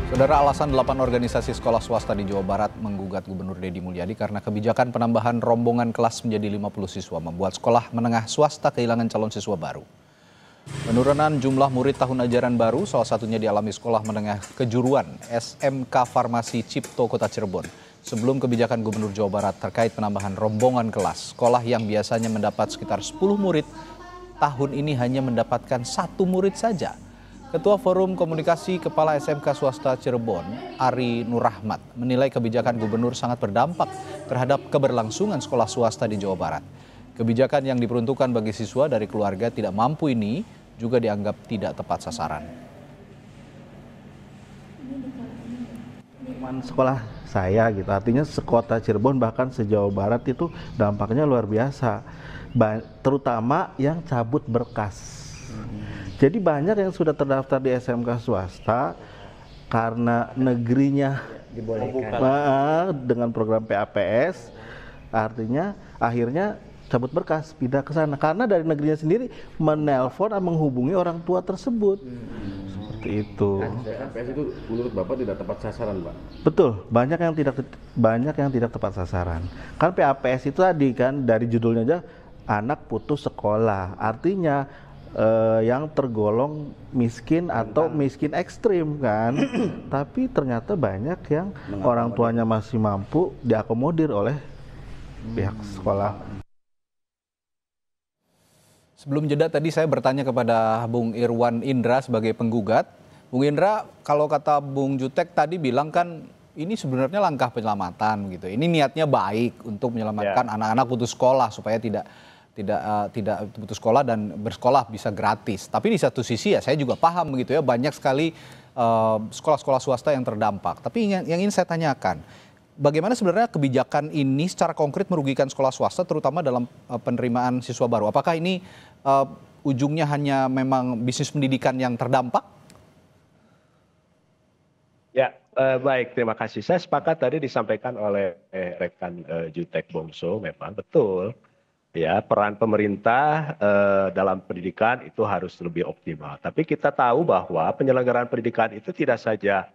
Saudara, alasan 8 organisasi sekolah swasta di Jawa Barat menggugat Gubernur Deddy Mulyadi karena kebijakan penambahan rombongan kelas menjadi 50 siswa membuat sekolah menengah swasta kehilangan calon siswa baru. Penurunan jumlah murid tahun ajaran baru salah satunya dialami sekolah menengah kejuruan SMK Farmasi Cipto Kota Cirebon. Sebelum kebijakan Gubernur Jawa Barat terkait penambahan rombongan kelas, sekolah yang biasanya mendapat sekitar 10 murid tahun ini hanya mendapatkan 1 murid saja. Ketua Forum Komunikasi Kepala SMK Swasta Cirebon, Ari Nurrahmat, menilai kebijakan gubernur sangat berdampak terhadap keberlangsungan sekolah swasta di Jawa Barat. Kebijakan yang diperuntukkan bagi siswa dari keluarga tidak mampu ini juga dianggap tidak tepat sasaran. Teman sekolah saya gitu, artinya sekota Cirebon bahkan se-Jawa Barat itu dampaknya luar biasa, terutama yang cabut berkas. Jadi banyak yang sudah terdaftar di SMK swasta karena negerinya dibolehkan dengan program PAPS, artinya akhirnya cabut berkas pindah ke sana karena dari negerinya sendiri menelpon atau menghubungi orang tua tersebut. Seperti itu. PAPS itu menurut Bapak tidak tepat sasaran, Pak? Betul, banyak yang tidak tepat sasaran. Kan PAPS itu tadi kan dari judulnya aja anak putus sekolah, artinya yang tergolong miskin atau miskin ekstrim kan. Tapi ternyata banyak yang orang tuanya masih mampu diakomodir oleh pihak sekolah. Sebelum jeda tadi saya bertanya kepada Bung Irwan Indra sebagai penggugat. Bung Indra, kalau kata Bung Jutek tadi bilang kan ini sebenarnya langkah penyelamatan gitu. Ini niatnya baik untuk menyelamatkan anak-anak putus sekolah supaya tidak putus sekolah dan bersekolah bisa gratis. Tapi di satu sisi ya saya juga paham begitu ya, banyak sekali sekolah-sekolah swasta yang terdampak. Tapi yang ingin saya tanyakan, bagaimana sebenarnya kebijakan ini secara konkret merugikan sekolah swasta terutama dalam penerimaan siswa baru? Apakah ini ujungnya hanya memang bisnis pendidikan yang terdampak? Ya, baik, terima kasih. Saya sepakat tadi disampaikan oleh rekan Jutek Bongso, memang betul. Ya, peran pemerintah dalam pendidikan itu harus lebih optimal. Tapi kita tahu bahwa penyelenggaraan pendidikan itu tidak saja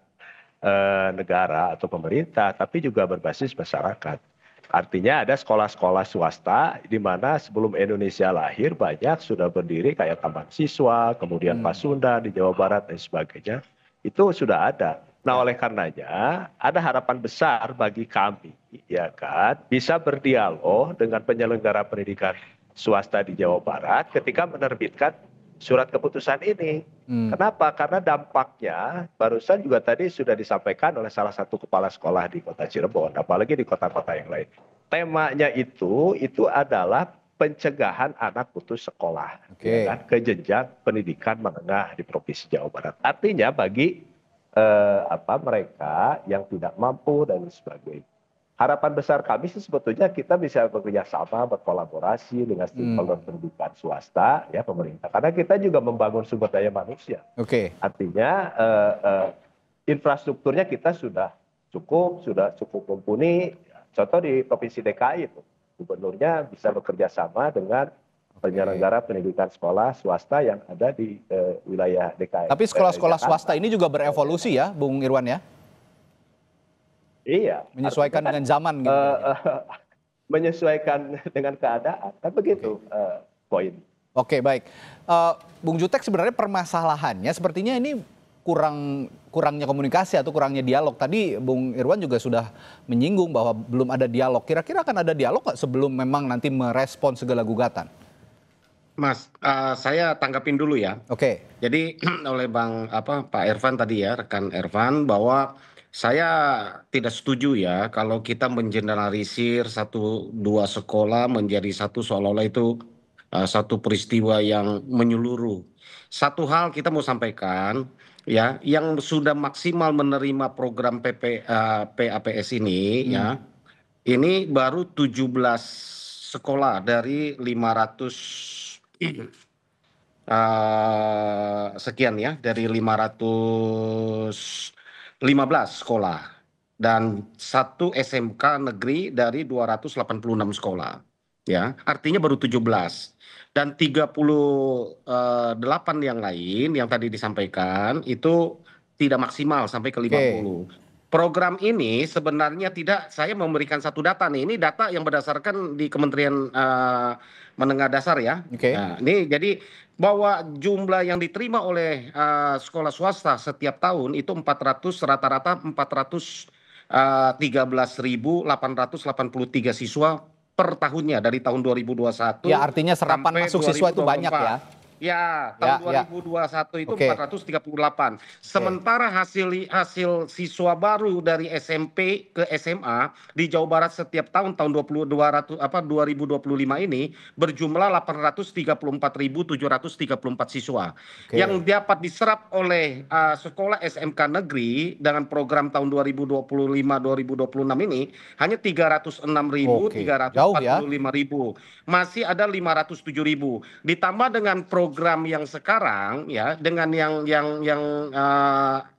negara atau pemerintah, tapi juga berbasis masyarakat. Artinya ada sekolah-sekolah swasta di mana sebelum Indonesia lahir banyak sudah berdiri kayak Taman Siswa, kemudian Pasundan di Jawa Barat dan sebagainya. Itu sudah ada. Nah, oleh karenanya ada harapan besar bagi kami, ya kan, bisa berdialog dengan penyelenggara pendidikan swasta di Jawa Barat ketika menerbitkan surat keputusan ini. Kenapa? Karena dampaknya barusan juga tadi sudah disampaikan oleh salah satu kepala sekolah di Kota Cirebon, apalagi di kota-kota yang lain. Temanya itu adalah pencegahan anak putus sekolah, ya kan, ke jenjang pendidikan menengah di Provinsi Jawa Barat. Artinya bagi mereka yang tidak mampu dan sebagainya. Harapan besar kami sih sebetulnya kita bisa bekerja sama, berkolaborasi dengan stakeholder pendidikan swasta, ya pemerintah. Karena kita juga membangun sumber daya manusia. Artinya infrastrukturnya kita sudah cukup mumpuni. Contoh di Provinsi DKI itu, gubernurnya bisa bekerja sama dengan penyelenggara pendidikan sekolah swasta yang ada di wilayah DKI. Tapi sekolah-sekolah swasta ini juga berevolusi ya, Bung Irwan ya? Iya. Menyesuaikan dengan zaman gitu. Menyesuaikan dengan keadaan, kan begitu poin. Oke, baik. Bung Jutek, sebenarnya permasalahannya sepertinya ini kurangnya komunikasi atau kurangnya dialog. Tadi Bung Irwan juga sudah menyinggung bahwa belum ada dialog. Kira-kira akan ada dialog nggak sebelum memang nanti merespon segala gugatan? Mas, saya tanggapin dulu ya. Oke. Jadi oleh Pak Ervan tadi ya, rekan Ervan, bahwa saya tidak setuju ya kalau kita mengeneralisir 1-2 sekolah menjadi satu seolah-olah itu satu peristiwa yang menyeluruh. Satu hal kita mau sampaikan ya, yang sudah maksimal menerima program PAPS ini ya, ini baru 17 sekolah dari 500 sekian ya, dari 515 sekolah dan 1 SMK negeri dari 286 sekolah ya, artinya baru 17 dan 38 yang lain yang tadi disampaikan itu tidak maksimal sampai ke 50. Program ini sebenarnya tidak, saya memberikan satu data nih, ini data yang berdasarkan di Kementerian Menengah Dasar ya. Nah, ini jadi bahwa jumlah yang diterima oleh sekolah swasta setiap tahun itu 400 rata-rata 413.883 siswa per tahunnya dari tahun 2021. Ya, artinya serapan masuk siswa itu banyak ya. Ya, tahun 2021 itu 438. Sementara hasil siswa baru dari SMP ke SMA di Jawa Barat setiap tahun 2025 ini berjumlah 834.734 siswa. Yang dapat diserap oleh sekolah SMK negeri dengan program tahun 2025-2026 ini hanya 306.345.000. Masih ada 507.000. Ditambah dengan program yang sekarang ya, dengan yang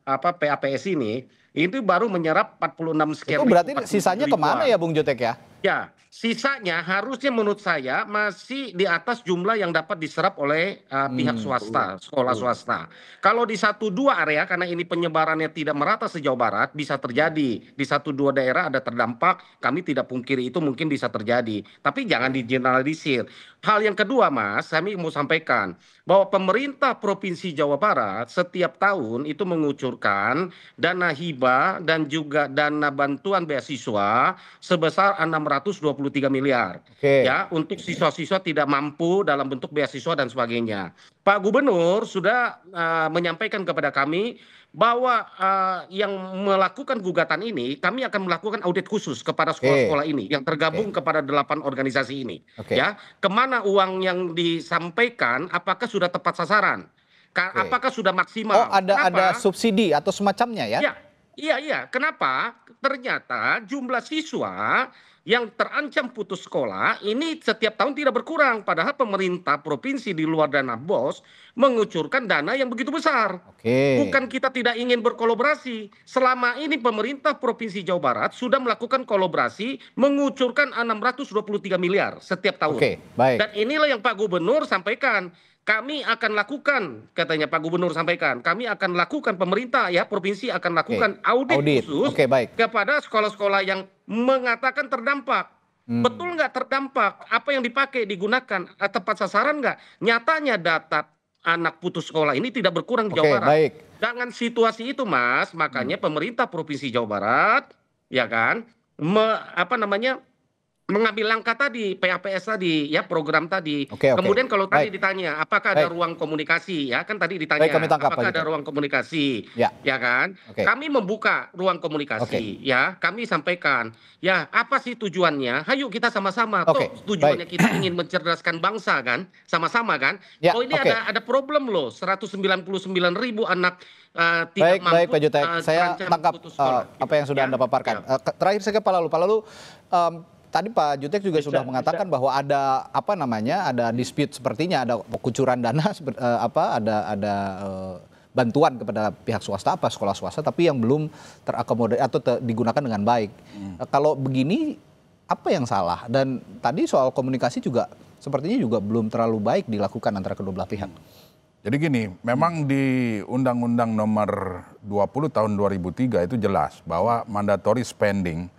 PAPS ini, itu baru menyerap 46 sekian. Itu berarti sisanya kemana ya Bung Jutek ya? Ya, sisanya harusnya menurut saya masih di atas jumlah yang dapat diserap oleh pihak swasta, sekolah swasta. Kalau di 1-2 area, karena ini penyebarannya tidak merata se-Jawa Barat, bisa terjadi. Di 1-2 daerah ada terdampak, kami tidak pungkiri itu mungkin bisa terjadi. Tapi jangan digeneralisir. Hal yang kedua Mas, kami mau sampaikan bahwa pemerintah Provinsi Jawa Barat setiap tahun itu mengucurkan dana hibah dan juga dana bantuan beasiswa sebesar 623 miliar ya untuk siswa-siswa tidak mampu dalam bentuk beasiswa dan sebagainya. Pak Gubernur sudah menyampaikan kepada kami bahwa yang melakukan gugatan ini, kami akan melakukan audit khusus kepada sekolah-sekolah ini yang tergabung kepada 8 organisasi ini. Ya, kemana uang yang disampaikan, apakah sudah tepat sasaran? Apakah sudah maksimal? Oh, ada subsidi atau semacamnya ya? Iya. Kenapa? Ternyata jumlah siswa yang terancam putus sekolah ini setiap tahun tidak berkurang. Padahal pemerintah provinsi di luar dana BOS mengucurkan dana yang begitu besar. Bukan kita tidak ingin berkolaborasi. Selama ini pemerintah Provinsi Jawa Barat sudah melakukan kolaborasi mengucurkan 623 miliar setiap tahun. Baik. Dan inilah yang Pak Gubernur sampaikan. Kami akan lakukan, katanya Pak Gubernur sampaikan, kami akan lakukan, pemerintah ya provinsi akan lakukan audit khusus kepada sekolah-sekolah yang mengatakan terdampak. Betul nggak terdampak? Apa yang dipakai digunakan tepat sasaran nggak? Nyatanya data anak putus sekolah ini tidak berkurang di Jawa Barat. Dengan situasi itu Mas, makanya pemerintah Provinsi Jawa Barat ya kan mengambil langkah tadi, PAPS tadi, ya program tadi. Kemudian kalau tadi ditanya, apakah ada ruang komunikasi? Ya kan tadi ditanya, apakah ada ruang komunikasi? Ya kan? Kami membuka ruang komunikasi. Ya, kami sampaikan. Ya, apa sih tujuannya? Hayu kita sama-sama. Tujuannya kita ingin mencerdaskan bangsa kan? Sama-sama kan? Oh ini ada problem loh. 199.000 anak tidak mampu. Baik Pak Jutek, saya tangkap apa yang sudah Anda paparkan. Terakhir saya ke Pak Lalu. Pak Lalu, tadi Pak Jutek juga sudah mengatakan bahwa ada ada dispute sepertinya, ada kucuran dana, ada bantuan kepada pihak swasta, sekolah swasta, tapi yang belum terakomodir atau digunakan dengan baik. Kalau begini, apa yang salah? Dan tadi soal komunikasi juga sepertinya juga belum terlalu baik dilakukan antara kedua belah pihak. Jadi gini, memang di Undang-Undang Nomor 20 Tahun 2003 itu jelas bahwa mandatory spending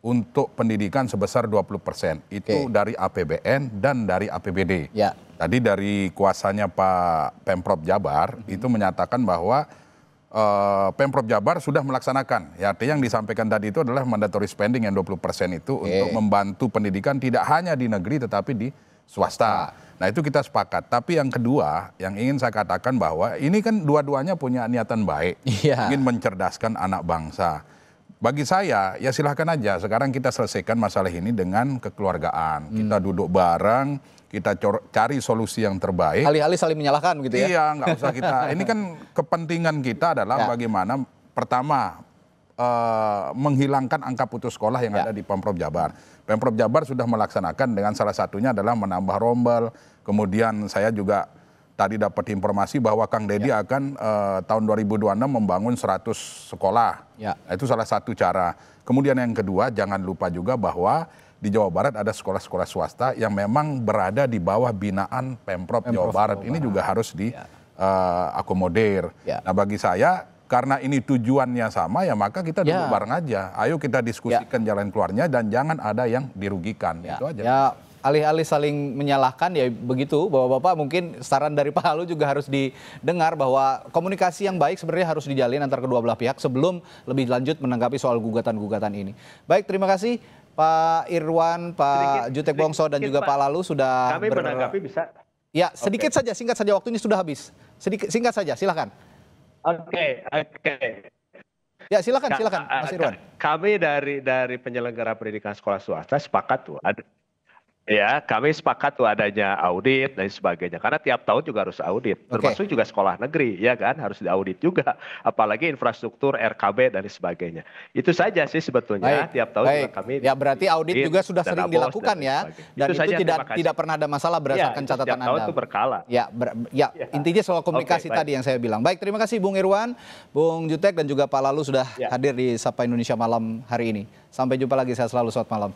untuk pendidikan sebesar 20%. Itu dari APBN dan dari APBD. Tadi dari kuasanya Pak Pemprov Jabar itu menyatakan bahwa Pemprov Jabar sudah melaksanakan. Ya, artinya yang disampaikan tadi itu adalah mandatory spending yang 20% itu untuk membantu pendidikan tidak hanya di negeri tetapi di swasta. Nah itu kita sepakat. Tapi yang kedua yang ingin saya katakan bahwa ini kan dua-duanya punya niatan baik. Ingin mencerdaskan anak bangsa. Bagi saya, ya silahkan aja. Sekarang kita selesaikan masalah ini dengan kekeluargaan. Kita duduk bareng, kita cari solusi yang terbaik. Alih-alih saling menyalahkan gitu ya? Iya, nggak usah kita. Ini kan kepentingan kita adalah bagaimana pertama menghilangkan angka putus sekolah yang ada di Pemprov Jabar. Pemprov Jabar sudah melaksanakan dengan salah satunya adalah menambah rombel. Kemudian saya juga tadi dapat informasi bahwa Kang Deddy akan tahun 2026 membangun 100 sekolah. Nah, itu salah satu cara. Kemudian yang kedua, jangan lupa juga bahwa di Jawa Barat ada sekolah-sekolah swasta yang memang berada di bawah binaan Pemprov Jawa Barat. Ini juga harus diakomodir. Nah, bagi saya karena ini tujuannya sama ya maka kita duduk bareng aja. Ayo kita diskusikan jalan keluarnya dan jangan ada yang dirugikan. Itu aja. Ya, alih-alih saling menyalahkan ya begitu, bahwa Bapak mungkin saran dari Pak Halu juga harus didengar bahwa komunikasi yang baik sebenarnya harus dijalin antar kedua belah pihak sebelum lebih lanjut menanggapi soal gugatan-gugatan ini. Baik, terima kasih Pak Irwan, Pak Jutek Bongso dan juga Pak Lalu sudah Kami menanggapi bisa. Ya, sedikit saja, singkat saja, waktunya sudah habis. Singkat saja, silakan. Oke. Ya, silakan Mas Irwan. Kami dari penyelenggara pendidikan sekolah swasta sepakat tuh. Ya, kami sepakat tuh adanya audit dan sebagainya. Karena tiap tahun juga harus audit. Termasuk juga sekolah negeri, ya kan? Harus diaudit juga. Apalagi infrastruktur, RKB, dan sebagainya. Itu saja sih sebetulnya. Tiap tahun juga kami... Ya, berarti audit juga sudah sering dilakukan ya. Dan itu tidak pernah ada masalah berdasarkan catatan Anda. Tahun itu berkala. Ya, intinya soal komunikasi tadi yang saya bilang. Baik, terima kasih Bung Irwan, Bung Jutek, dan juga Pak Lalu sudah hadir di Sapa Indonesia Malam hari ini. Sampai jumpa lagi, saya selalu selamat malam.